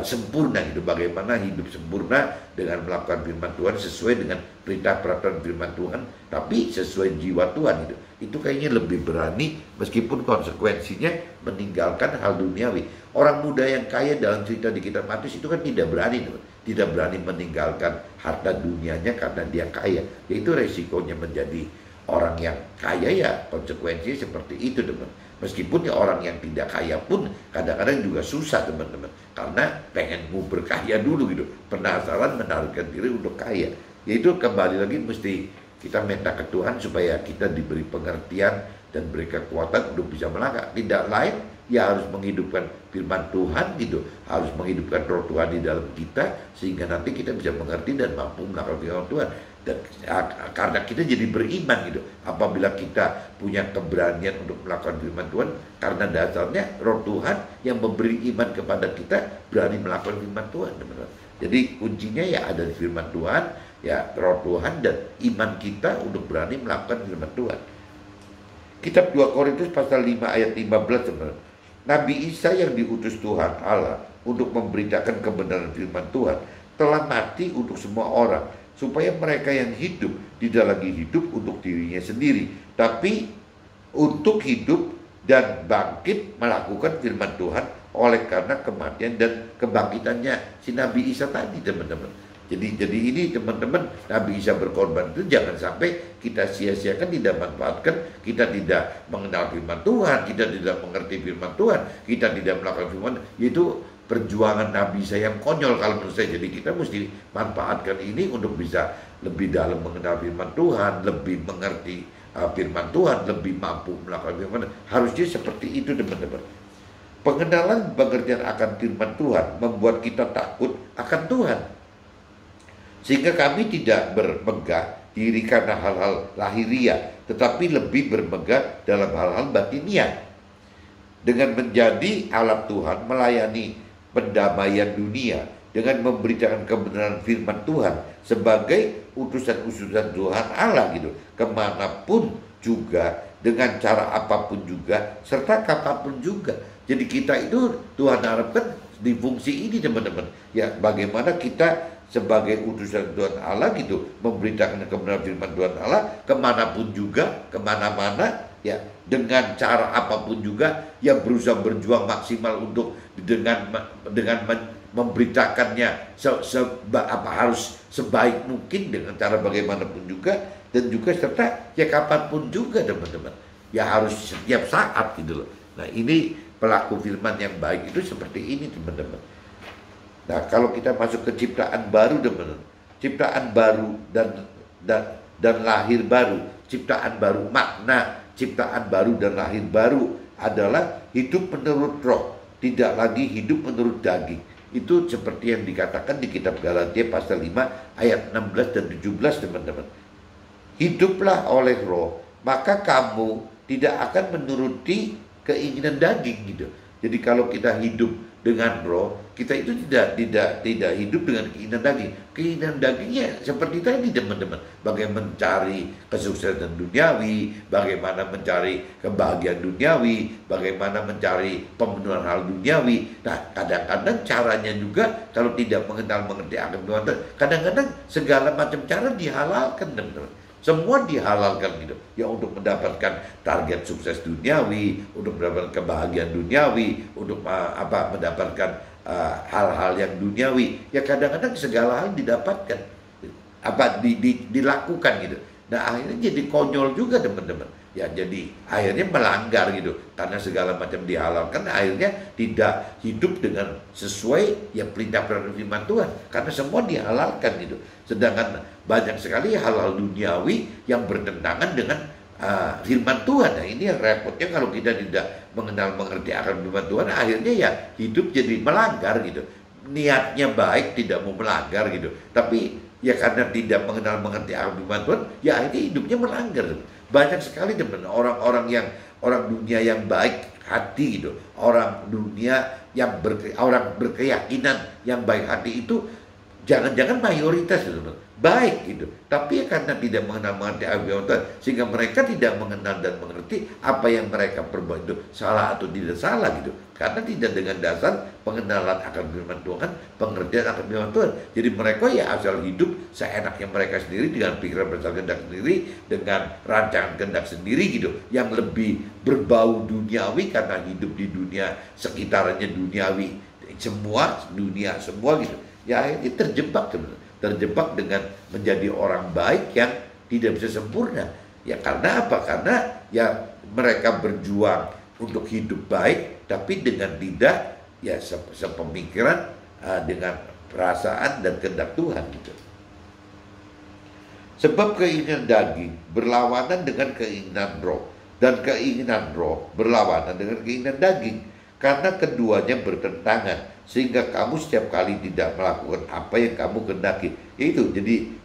sempurna gitu. Bagaimana hidup sempurna dengan melakukan firman Tuhan sesuai dengan perintah peraturan firman Tuhan, tapi sesuai jiwa Tuhan gitu. Itu kayaknya lebih berani meskipun konsekuensinya meninggalkan hal duniawi. Orang muda yang kaya dalam cerita di kitab Matius itu kan tidak berani teman. Tidak berani meninggalkan harta dunianya karena dia kaya. Yaitu resikonya menjadi orang yang kaya, ya konsekuensinya seperti itu teman. Meskipun ya orang yang tidak kaya pun kadang-kadang juga susah teman-teman, karena pengen mau berkaya dulu gitu, penasaran menarikkan diri untuk kaya. Yaitu kembali lagi mesti kita minta ke Tuhan supaya kita diberi pengertian dan beri kekuatan untuk bisa melangkah. Tidak lain ya harus menghidupkan firman Tuhan gitu, harus menghidupkan roh Tuhan di dalam kita sehingga nanti kita bisa mengerti dan mampu melakukan firman Tuhan. Dan karena kita jadi beriman gitu, apabila kita punya keberanian untuk melakukan firman Tuhan, karena dasarnya roh Tuhan yang memberi iman kepada kita berani melakukan firman Tuhan teman-teman. Jadi kuncinya ya ada di firman Tuhan, ya roh Tuhan dan iman kita untuk berani melakukan firman Tuhan. Kitab 2 Korintus pasal 5 ayat 15 teman-teman. Nabi Isa yang diutus Tuhan Allah untuk memberitakan kebenaran firman Tuhan telah mati untuk semua orang, supaya mereka yang hidup tidak lagi hidup untuk dirinya sendiri, tapi untuk hidup dan bangkit melakukan firman Tuhan oleh karena kematian dan kebangkitannya si Nabi Isa tadi, teman-teman. Jadi ini teman-teman, Nabi Isa berkorban itu jangan sampai kita sia-siakan, tidak manfaatkan, kita tidak mengenal firman Tuhan, kita tidak mengerti firman Tuhan, kita tidak melakukan firman, yaitu perjuangan Nabi Isa yang konyol kalau menurut saya. Jadi kita mesti manfaatkan ini untuk bisa lebih dalam mengenal firman Tuhan, lebih mengerti firman Tuhan, lebih mampu melakukan firman Tuhan. Harusnya seperti itu, teman-teman. Pengenalan pengertian akan firman Tuhan membuat kita takut akan Tuhan, sehingga kami tidak bermegah diri karena hal-hal lahiriah, tetapi lebih bermegah dalam hal-hal batiniah, dengan menjadi alat Tuhan melayani pendamaian dunia, dengan memberitakan kebenaran firman Tuhan sebagai utusan-utusan Tuhan Allah gitu, kemanapun juga, dengan cara apapun juga, serta kapanpun juga. Jadi kita itu Tuhan harapkan di fungsi ini, teman-teman. Ya, bagaimana kita sebagai utusan Tuhan Allah gitu, memberitakan kebenaran firman Tuhan Allah kemanapun juga, kemana-mana, ya, dengan cara apapun juga, yang berusaha berjuang maksimal untuk dengan memberitakannya harus sebaik mungkin dengan cara bagaimanapun juga, dan juga serta ya kapanpun juga, teman-teman, ya harus setiap saat gitu loh. Nah, ini pelaku firman yang baik itu seperti ini, teman-teman. Nah, kalau kita masuk ke ciptaan baru, teman-teman, ciptaan baru dan lahir baru, ciptaan baru, makna ciptaan baru dan lahir baru adalah hidup menurut roh, tidak lagi hidup menurut daging. Itu seperti yang dikatakan di kitab Galatia pasal 5 ayat 16 dan 17, teman-teman. Hiduplah oleh roh, maka kamu tidak akan menuruti keinginan daging gitu. Jadi kalau kita hidup dengan roh, kita itu tidak hidup dengan keinginan daging. Keinginan dagingnya seperti tadi, teman-teman. Bagaimana mencari kesuksesan duniawi, bagaimana mencari kebahagiaan duniawi, bagaimana mencari pemenuhan hal duniawi. Nah, kadang-kadang caranya juga kalau tidak mengerti akan Tuhan, kadang-kadang segala macam cara dihalalkan, teman-teman. Semua dihalalkan gitu, ya, untuk mendapatkan target sukses duniawi, untuk mendapatkan kebahagiaan duniawi, untuk mendapatkan hal-hal yang duniawi. Ya, kadang-kadang segala hal didapatkan, dilakukan gitu. Nah, akhirnya jadi konyol juga, teman-teman. Ya, jadi akhirnya melanggar gitu, karena segala macam dihalalkan, akhirnya tidak hidup dengan sesuai yang perintah firman Tuhan, karena semua dihalalkan gitu. Sedangkan banyak sekali hal-hal duniawi yang bertentangan dengan firman Tuhan. Nah, ini yang repotnya kalau kita tidak mengerti akan firman Tuhan, akhirnya ya hidup jadi melanggar gitu. Niatnya baik, tidak mau melanggar gitu, tapi ya karena tidak mengerti akan firman Tuhan, ya akhirnya hidupnya melanggar. Banyak sekali, teman, orang dunia yang baik hati gitu, orang dunia yang orang berkeyakinan yang baik hati itu jangan-jangan mayoritas gitu, baik gitu, tapi karena tidak mengerti firman Tuhan, sehingga mereka tidak mengenal dan mengerti apa yang mereka perbuat itu salah atau tidak salah gitu, karena tidak dengan dasar pengenalan akan firman Tuhan, pengertian akan firman Tuhan. Jadi mereka ya asal hidup seenaknya mereka sendiri, dengan pikiran berdasar kehendak sendiri, dengan rancangan kehendak sendiri gitu, yang lebih berbau duniawi karena hidup di dunia sekitarnya duniawi, semua dunia semua gitu. Ya, akhirnya terjebak dengan menjadi orang baik yang tidak bisa sempurna. Ya, karena apa? Karena ya mereka berjuang untuk hidup baik, tapi dengan tidak ya sepemikiran dengan perasaan dan kehendak Tuhan gitu. Sebab keinginan daging berlawanan dengan keinginan roh, dan keinginan roh berlawanan dengan keinginan daging, karena keduanya bertentangan, sehingga kamu setiap kali tidak melakukan apa yang kamu kehendaki. Itu jadi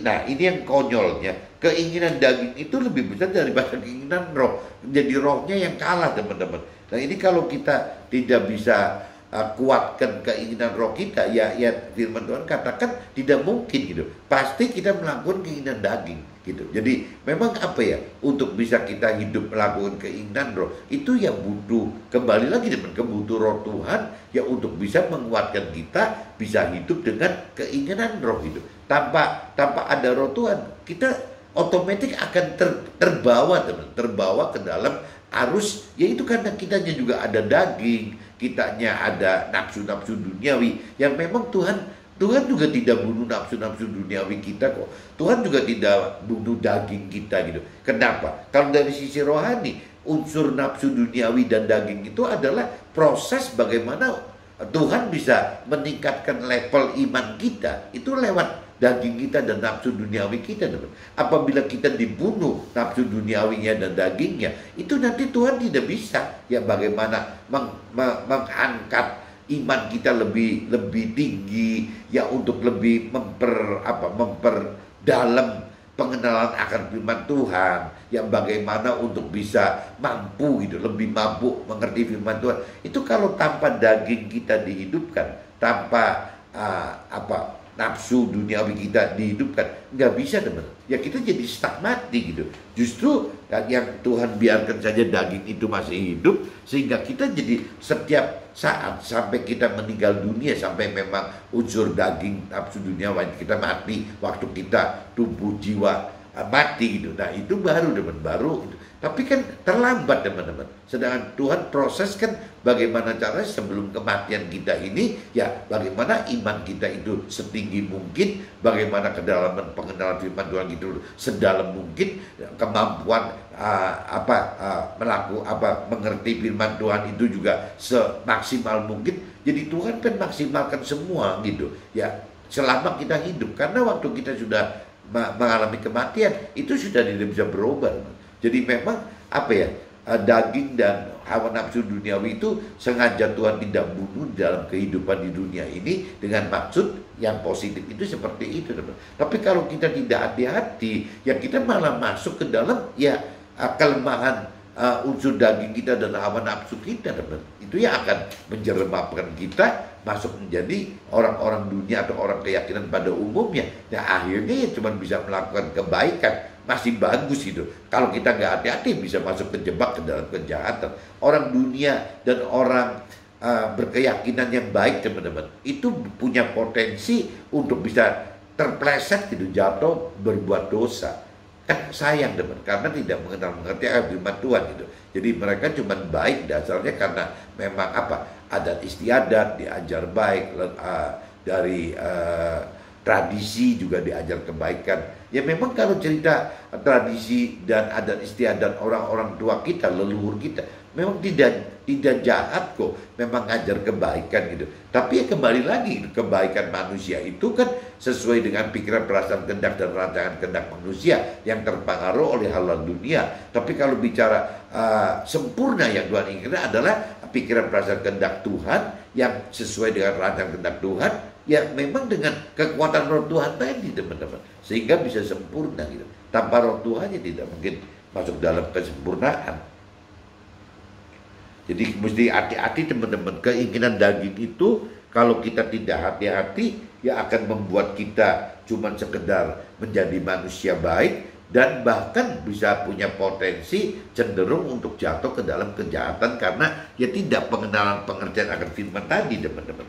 nah, ini yang konyolnya, keinginan daging itu lebih besar daripada keinginan roh. Jadi rohnya yang kalah, teman-teman. Nah, ini kalau kita tidak bisa kuatkan keinginan roh kita, ya firman Tuhan katakan tidak mungkin gitu. Pasti kita melakukan keinginan daging gitu. Jadi memang apa ya, untuk bisa kita hidup melakukan keinginan roh itu ya butuh, kembali lagi teman, kebutuh roh Tuhan ya untuk bisa menguatkan kita bisa hidup dengan keinginan roh itu. Tanpa ada roh Tuhan kita otomatis akan terbawa teman, terbawa ke dalam arus, yaitu karena kitanya juga ada daging, kitanya ada nafsu-nafsu duniawi yang memang Tuhan juga tidak bunuh nafsu-nafsu duniawi kita kok. Tuhan juga tidak bunuh daging kita gitu. Kenapa? Kalau dari sisi rohani, unsur nafsu duniawi dan daging itu adalah proses bagaimana Tuhan bisa meningkatkan level iman kita. Itu lewat daging kita dan nafsu duniawi kita, teman. Apabila kita dibunuh nafsu duniawinya dan dagingnya, itu nanti Tuhan tidak bisa ya bagaimana mengangkat iman kita lebih tinggi ya untuk lebih memperdalam pengenalan akan firman Tuhan, yang bagaimana untuk bisa mampu gitu, lebih mampu mengerti firman Tuhan. Itu kalau tanpa daging kita dihidupkan, tanpa nafsu duniawi kita dihidupkan, nggak bisa teman. Ya kita jadi stuck mati gitu. Justru yang Tuhan biarkan saja daging itu masih hidup, sehingga kita jadi setiap saat sampai kita meninggal dunia, sampai memang unsur daging nafsu duniawi kita mati, waktu kita tubuh jiwa mati gitu. Nah itu baru teman, baru gitu. Tapi kan terlambat teman-teman. Sedangkan Tuhan proses kan bagaimana caranya sebelum kematian kita ini, ya bagaimana iman kita itu setinggi mungkin, bagaimana kedalaman pengenalan firman Tuhan itu sedalam mungkin, kemampuan mengerti firman Tuhan itu juga semaksimal mungkin. Jadi Tuhan kan maksimalkan semua gitu ya selama kita hidup, karena waktu kita sudah mengalami kematian itu sudah tidak bisa berubah. Jadi memang daging dan hawa nafsu duniawi itu sengaja Tuhan tidak bunuh dalam kehidupan di dunia ini dengan maksud yang positif itu seperti itu, teman. Tapi kalau kita tidak hati-hati, ya kita malah masuk ke dalam ya kelemahan unsur daging kita dan hawa nafsu kita, teman. Itu yang akan menjerembabkan kita masuk menjadi orang-orang dunia atau orang keyakinan pada umumnya. Ya akhirnya ya cuma bisa melakukan kebaikan, masih bagus itu. Kalau kita nggak hati-hati bisa masuk terjebak ke dalam kejahatan. Orang dunia dan orang berkeyakinan yang baik, teman-teman, itu punya potensi untuk bisa terpleset gitu, jatuh berbuat dosa. Kan sayang, teman, karena tidak mengerti firman Tuhan gitu. Jadi mereka cuma baik dasarnya karena memang adat istiadat diajar baik, dari tradisi juga diajar kebaikan. Ya memang kalau cerita tradisi dan adat istiadat orang-orang tua kita, leluhur kita, memang tidak jahat kok, memang ngajar kebaikan gitu. Tapi ya kembali lagi, kebaikan manusia itu kan sesuai dengan pikiran, perasaan, kehendak dan rancangan kehendak manusia yang terpengaruh oleh hal dunia. Tapi kalau bicara sempurna yang Tuhan inginkan adalah pikiran, perasaan, kehendak Tuhan yang sesuai dengan rancangan kehendak Tuhan, ya memang dengan kekuatan roh Tuhan tadi, teman-teman, sehingga bisa sempurna gitu. Tanpa roh Tuhan ya tidak mungkin masuk dalam kesempurnaan. Jadi mesti hati-hati, teman-teman. Keinginan daging itu kalau kita tidak hati-hati ya akan membuat kita cuma sekedar menjadi manusia baik, dan bahkan bisa punya potensi cenderung untuk jatuh ke dalam kejahatan karena ya tidak pengertian akan firman tadi, teman-teman.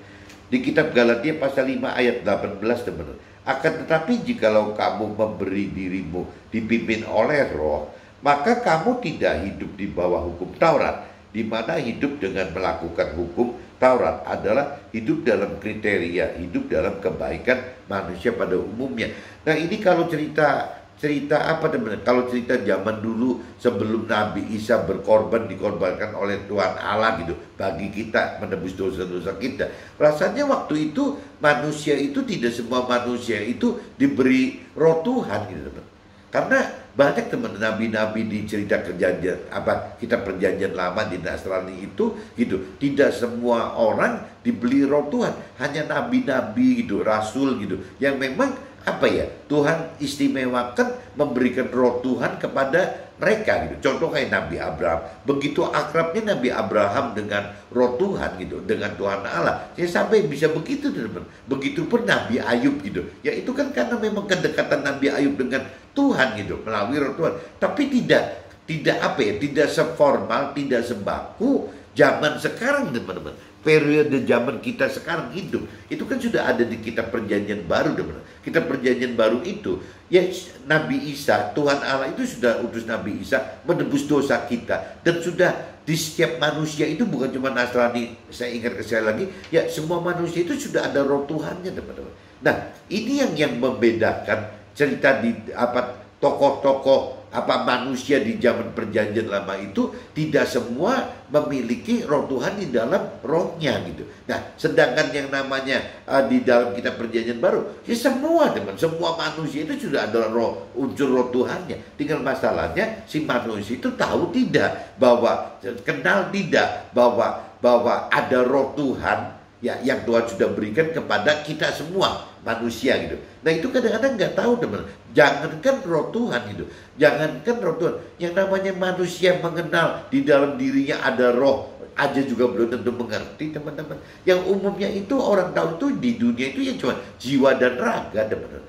Di kitab Galatia pasal 5 ayat 18, teman-teman. Akan tetapi jikalau kamu memberi dirimu dipimpin oleh roh, maka kamu tidak hidup di bawah hukum Taurat, di mana hidup dengan melakukan hukum Taurat adalah hidup dalam kriteria, hidup dalam kebaikan manusia pada umumnya. Nah ini kalau cerita teman-teman? Kalau cerita zaman dulu sebelum Nabi Isa dikorbankan oleh Tuhan Allah gitu bagi kita menebus dosa-dosa kita. Rasanya waktu itu manusia itu tidak semua manusia itu diberi roh Tuhan gitu, teman. Karena banyak teman nabi-nabi di cerita kitab perjanjian lama di Nasrani itu gitu, tidak semua orang diberi roh Tuhan, hanya nabi-nabi gitu, rasul gitu, yang memang apa ya, Tuhan istimewakan memberikan roh Tuhan kepada mereka gitu. Contoh kayak Nabi Abraham, begitu akrabnya Nabi Abraham dengan roh Tuhan gitu, dengan Tuhan Allah, ya sampai bisa begitu teman. Begitupun Nabi Ayub gitu, ya itu kan karena memang kedekatan Nabi Ayub dengan Tuhan gitu, melalui roh Tuhan. Tapi tidak apa ya, tidak seformal, tidak sebaku zaman sekarang teman-teman. Periode zaman kita sekarang hidup itu kan sudah ada di kitab perjanjian baru teman-teman. Kitab perjanjian baru itu ya, Nabi Isa, Tuhan Allah itu sudah utus Nabi Isa menebus dosa kita, dan sudah di setiap manusia itu, bukan cuma Nasrani, saya ingat sekali lagi ya, semua manusia itu sudah ada roh Tuhannya teman-teman. Nah ini yang membedakan cerita di apa, tokoh-tokoh apa manusia di zaman perjanjian lama itu tidak semua memiliki roh Tuhan di dalam rohnya gitu. Nah, sedangkan yang namanya di dalam kitab perjanjian baru, ya semua teman, semua manusia itu sudah ada roh, unsur roh Tuhannya. Tinggal masalahnya si manusia itu tahu tidak bahwa, kenal tidak bahwa ada roh Tuhan ya yang Tuhan sudah berikan kepada kita semua manusia gitu. Nah itu kadang-kadang nggak tahu teman. Jangankan roh Tuhan gitu, jangankan roh Tuhan, yang namanya manusia mengenal di dalam dirinya ada roh aja juga belum tentu mengerti teman-teman. Yang umumnya itu orang tahu itu di dunia itu ya cuma jiwa dan raga teman-teman.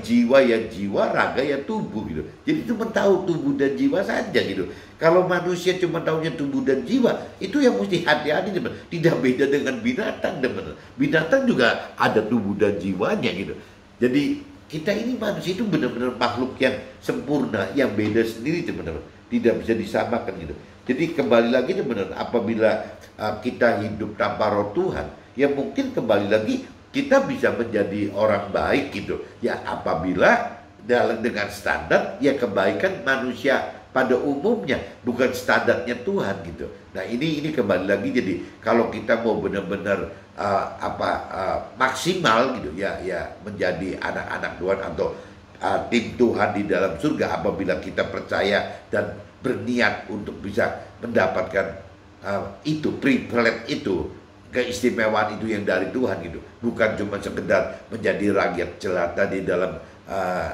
Jiwa ya jiwa, raga ya tubuh gitu. Jadi cuma tahu tubuh dan jiwa saja gitu. Kalau manusia cuma tahunya tubuh dan jiwa, itu yang mesti hati-hati teman. Tidak beda dengan binatang teman. Binatang juga ada tubuh dan jiwanya gitu. Jadi kita ini manusia itu benar-benar makhluk yang sempurna, yang beda sendiri teman-teman. Tidak bisa disamakan gitu. Jadi kembali lagi teman-teman, apabila kita hidup tanpa roh Tuhan, ya mungkin kembali lagi kita bisa menjadi orang baik gitu. Ya apabila dengan standar ya kebaikan manusia pada umumnya, bukan standarnya Tuhan gitu. Nah ini kembali lagi, jadi kalau kita mau benar-benar maksimal gitu ya menjadi anak-anak Tuhan atau tim Tuhan di dalam surga, apabila kita percaya dan berniat untuk bisa mendapatkan itu privilege itu, keistimewaan itu yang dari Tuhan gitu, bukan cuma sekedar menjadi rakyat jelata di dalam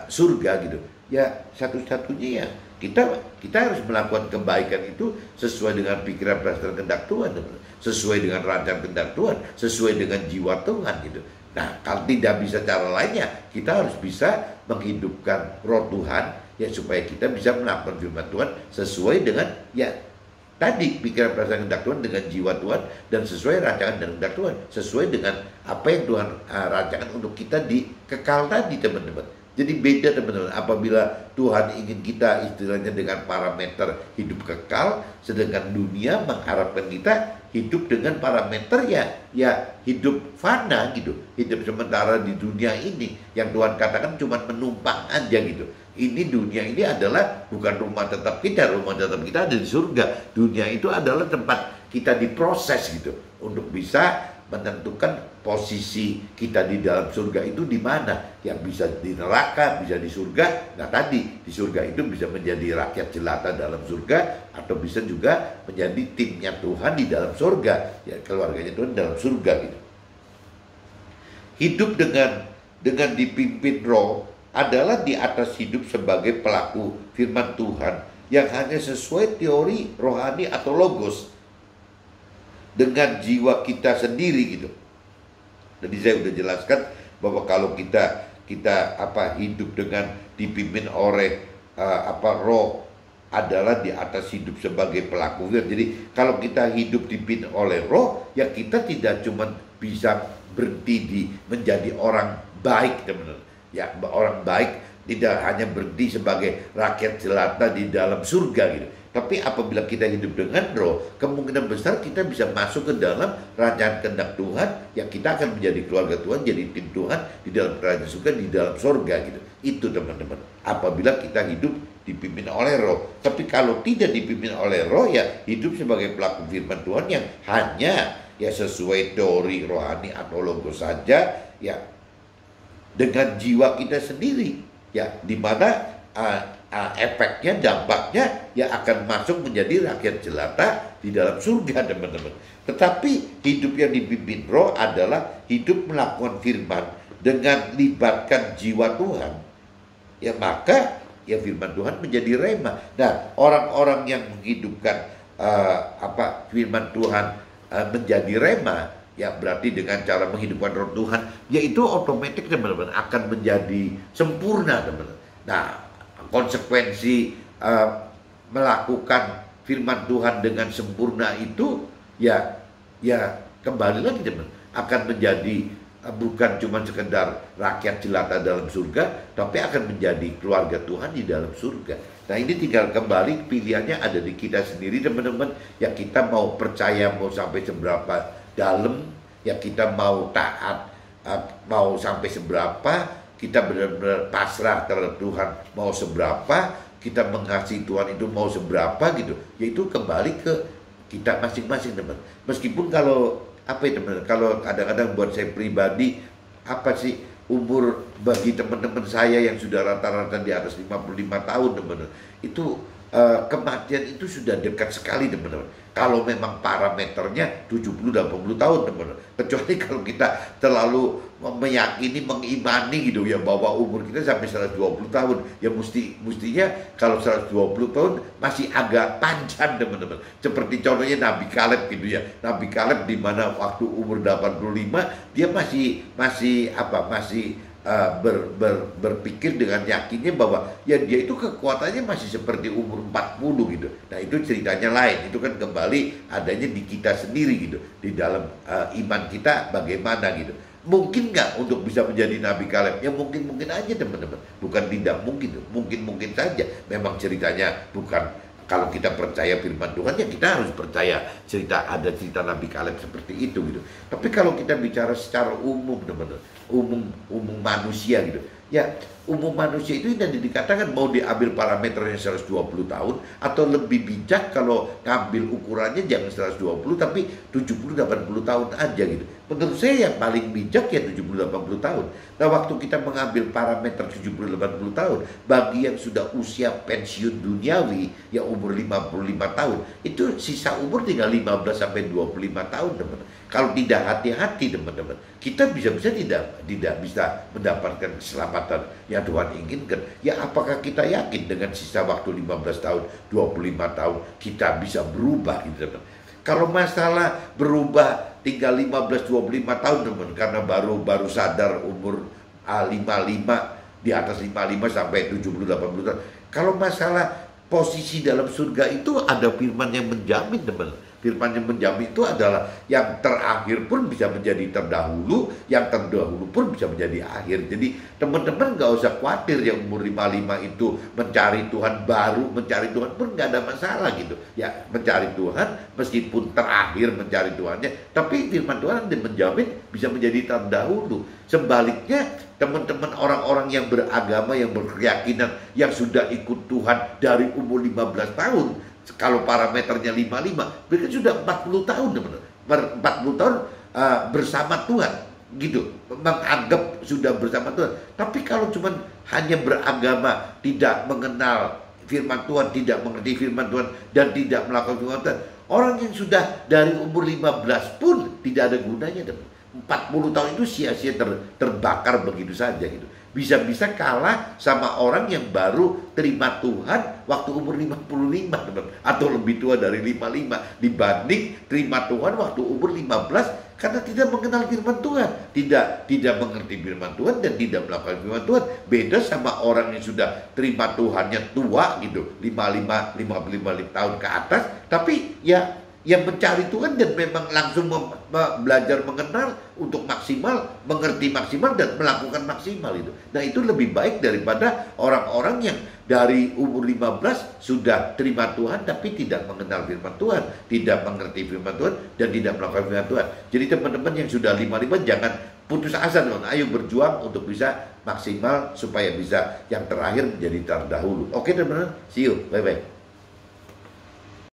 surga gitu. Ya satu-satunya ya kita harus melakukan kebaikan itu sesuai dengan pikiran perasaan kehendak Tuhan, sesuai dengan rancangan kehendak Tuhan, sesuai dengan jiwa Tuhan gitu. Nah kalau tidak bisa cara lainnya, kita harus bisa menghidupkan roh Tuhan ya, supaya kita bisa melakukan firman Tuhan sesuai dengan ya tadi pikiran perasaan kehendak Tuhan, dengan jiwa Tuhan, dan sesuai rancangan dan kehendak Tuhan, sesuai dengan apa yang Tuhan rancangan untuk kita di kekal tadi teman-teman. Jadi beda teman-teman, apabila Tuhan ingin kita istilahnya dengan parameter hidup kekal, sedangkan dunia mengharapkan kita hidup dengan parameter ya hidup fana gitu, hidup sementara di dunia ini, yang Tuhan katakan cuma menumpang aja gitu. Ini dunia ini adalah bukan rumah tetap kita ada di surga. Dunia itu adalah tempat kita diproses gitu, untuk bisa menentukan posisi kita di dalam surga itu di mana. Yang bisa di neraka, bisa di surga. Nah tadi di surga itu bisa menjadi rakyat jelata dalam surga, atau bisa juga menjadi timnya Tuhan di dalam surga, ya keluarganya Tuhan dalam surga gitu. Hidup dengan dipimpin roh adalah di atas hidup sebagai pelaku firman Tuhan yang hanya sesuai teori rohani atau logos dengan jiwa kita sendiri gitu. Jadi saya udah jelaskan bahwa kalau kita hidup dengan dipimpin oleh roh adalah di atas hidup sebagai pelaku. Jadi kalau kita hidup dipimpin oleh roh, ya kita tidak cuma bisa berhenti di menjadi orang baik teman-teman. Ya orang baik tidak hanya berhenti sebagai rakyat jelata di dalam surga gitu. Tapi apabila kita hidup dengan roh, kemungkinan besar kita bisa masuk ke dalam rancangan kehendak Tuhan, ya kita akan menjadi keluarga Tuhan, jadi tim Tuhan di dalam kerajaan surga, di dalam surga gitu. Itu teman-teman, apabila kita hidup dipimpin oleh roh. Tapi kalau tidak dipimpin oleh roh, ya hidup sebagai pelaku firman Tuhan yang hanya ya sesuai teori rohani atau logos saja, ya dengan jiwa kita sendiri, ya di mana efeknya, dampaknya ya akan masuk menjadi rakyat jelata di dalam surga teman-teman. Tetapi hidup yang dipimpin roh adalah hidup melakukan firman dengan libatkan jiwa Tuhan, ya maka ya firman Tuhan menjadi rema. Nah, orang-orang yang menghidupkan firman Tuhan menjadi rema, ya berarti dengan cara menghidupkan roh Tuhan, yaitu otomatis teman-teman akan menjadi sempurna, teman-teman. Nah, konsekuensi melakukan firman Tuhan dengan sempurna itu ya kembali lagi, teman, akan menjadi bukan cuma sekedar rakyat jelata dalam surga, tapi akan menjadi keluarga Tuhan di dalam surga. Nah, ini tinggal kembali, pilihannya ada di kita sendiri, teman-teman. Ya kita mau percaya mau sampai seberapa dalam, ya kita mau taat mau sampai seberapa, kita benar-benar pasrah terhadap Tuhan mau seberapa, kita mengasihi Tuhan itu mau seberapa gitu. Yaitu kembali ke kita masing-masing, teman. Meskipun kalau teman, kalau kadang-kadang buat saya pribadi, apa sih umur bagi teman-teman saya yang sudah rata-rata di atas 55 tahun, teman-teman, itu kematian itu sudah dekat sekali, teman-teman. Kalau memang parameternya 70-80 tahun, teman-teman. Kecuali kalau kita terlalu meyakini, mengimani gitu ya, bahwa umur kita sampai 120 tahun. Ya mestinya kalau 120 tahun masih agak panjang, teman-teman. Seperti contohnya Nabi Kaleb gitu ya. Nabi Kaleb di mana waktu umur 85 dia masih berpikir dengan yakinnya bahwa ya dia itu kekuatannya masih seperti umur 40 gitu. Nah, itu ceritanya lain. Itu kan kembali adanya di kita sendiri gitu. Di dalam iman kita bagaimana gitu. Mungkin nggak untuk bisa menjadi Nabi Kaleb? Ya mungkin aja, teman-teman. Bukan tidak mungkin, mungkin saja. Memang ceritanya bukan, kalau kita percaya firman Tuhan ya kita harus percaya ada cerita Nabi Kaleb seperti itu gitu. Tapi kalau kita bicara secara umum, teman-teman, umum manusia gitu. Ya, umum manusia itu yang dikatakan mau diambil parameternya 120 tahun atau lebih bijak kalau ngambil ukurannya jangan 120 tapi 70-80 tahun aja gitu. Menurut saya yang paling bijak ya 70-80 tahun. Nah, waktu kita mengambil parameter 70-80 tahun, bagi yang sudah usia pensiun duniawi ya umur 55 tahun, itu sisa umur tinggal 15-25 tahun, teman-teman. Kalau tidak hati-hati, teman-teman, kita bisa-bisa tidak bisa mendapatkan keselamatan yang Tuhan inginkan. Ya apakah kita yakin dengan sisa waktu 15 tahun, 25 tahun kita bisa berubah gitu, teman? Kalau masalah berubah tinggal 15-25 tahun, teman, karena baru sadar umur 55, di atas 55 sampai 70-80 tahun. Kalau masalah posisi dalam surga itu ada firman yang menjamin, teman. Firman yang menjamin itu adalah yang terakhir pun bisa menjadi terdahulu, yang terdahulu pun bisa menjadi akhir. Jadi teman-teman nggak usah khawatir yang umur 55 itu mencari Tuhan, baru mencari Tuhan pun nggak ada masalah gitu. Ya mencari Tuhan meskipun terakhir mencari Tuhannya, tapi firman Tuhan menjamin bisa menjadi terdahulu. Sebaliknya teman-teman orang-orang yang beragama, yang berkeyakinan, yang sudah ikut Tuhan dari umur 15 tahun, kalau parameternya 55, mereka sudah 40 tahun, teman-teman. 40 tahun bersama Tuhan, gitu. Menganggap sudah bersama Tuhan. Tapi kalau cuma hanya beragama, tidak mengenal firman Tuhan, tidak mengerti firman Tuhan, dan tidak melakukan firman Tuhan, orang yang sudah dari umur 15 pun tidak ada gunanya, teman. 40 tahun itu sia-sia terbakar begitu saja gitu. Bisa-bisa kalah sama orang yang baru terima Tuhan waktu umur 55, teman, atau lebih tua dari 55 dibanding terima Tuhan waktu umur 15 karena tidak mengenal firman Tuhan, tidak mengerti firman Tuhan dan tidak melakukan firman Tuhan. Beda sama orang yang sudah terima Tuhannya tua gitu, 55 tahun ke atas, tapi ya yang mencari Tuhan dan memang langsung belajar mengenal untuk maksimal, mengerti maksimal dan melakukan maksimal itu. Nah, itu lebih baik daripada orang-orang yang dari umur 15 sudah terima Tuhan tapi tidak mengenal firman Tuhan, tidak mengerti firman Tuhan dan tidak melakukan firman Tuhan. Jadi teman-teman yang sudah 55 jangan putus asa, teman. Ayo berjuang untuk bisa maksimal supaya bisa yang terakhir menjadi terdahulu. Oke, teman-teman. See you. Bye-bye.